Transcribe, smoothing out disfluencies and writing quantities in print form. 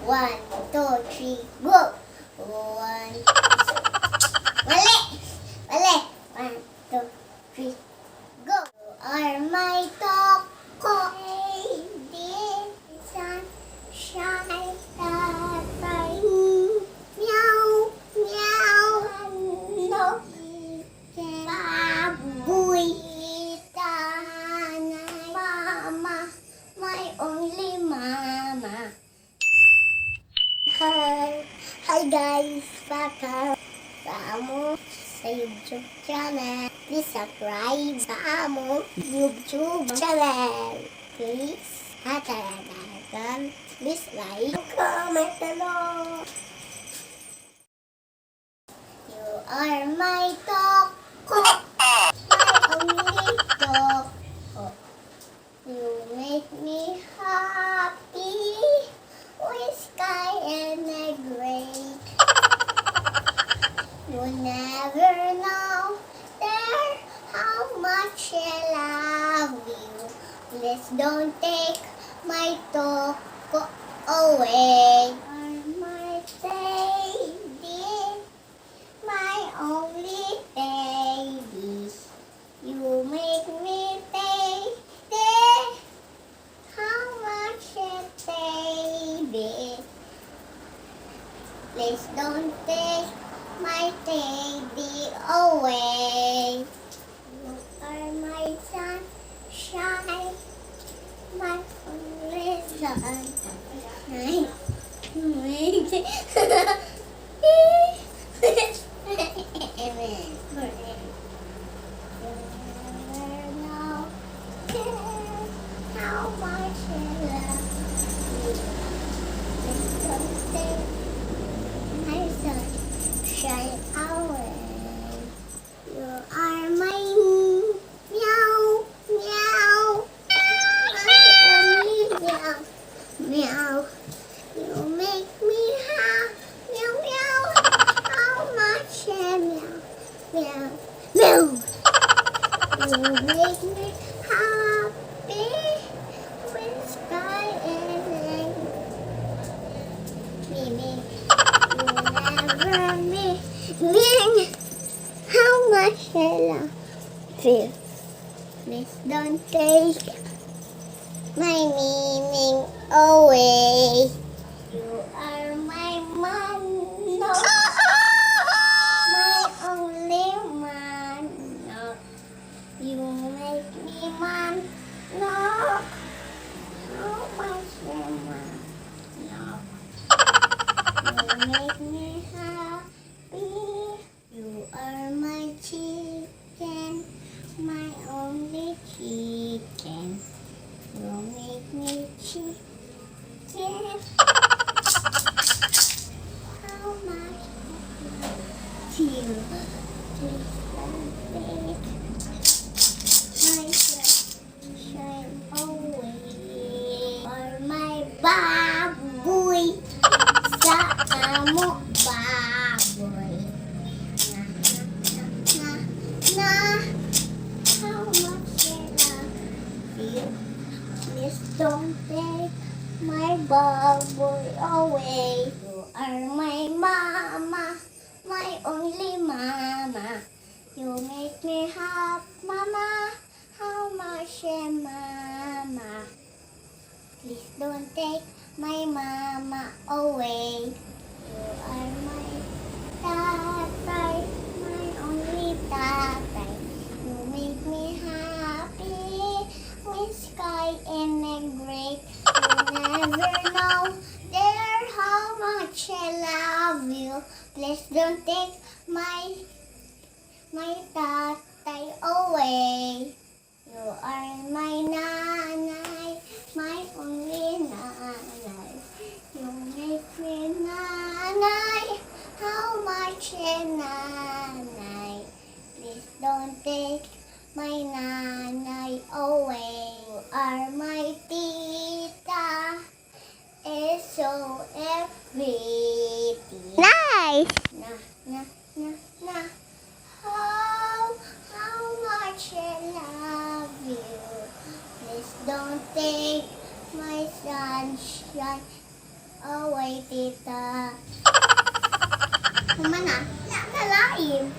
1, 2, 3, go! 1, mali! Mali! 1, 2, 3, go! You are my tuko. Baby, sunshine, tatay. Meow, meow. Manok, baboy, tita, nanay, mama, my only mama. Hi guys, welcome sa amo sa YouTube channel. Please subscribe sa amo YouTube channel. Please, please like, comment below. You are my tuko, my only tuko. You make me happy with sky and a great. You never know there how much I love you. Please don't take my tuko away. You're my baby, my only baby. You make me pay how much it baby. Please don't take my baby away. You are my sunshine, my only sunshine. How much I love you. Please don't take my sunshine away. You are my meow, meow. My only meow, meow. You make me happy, meow, meow. How much I meow, meow, meow. You make me happy with sky and rain. Baby, you never mean how much I love you. Please don't take my meaning away. You are my manok, my only manok. You make me manok. How much I manok. You make me happy. You are my chicken, my only chicken. You make me chicken. How much I love you. Please don't take my sunshine away. Or my baboy sa amo baboy. Na, how much I love you. Please don't take my baboy away. You are my mama, my only mama. You make me happy, mama. How much I mama. Please don't take my mama away. You are my tatay, my only tatay. You make me happy with sky and a great. You never know there how much I love you. Please don't take my tatay away. You are my nanay, my only nanay. You make me nanay, how much I nanay. Please don't take my nanay away. You are my tita, is so pretty. Nice! Na, na, na, na. How much I love you. Please don't take my sunshine away, tita. Kumana, nalaim.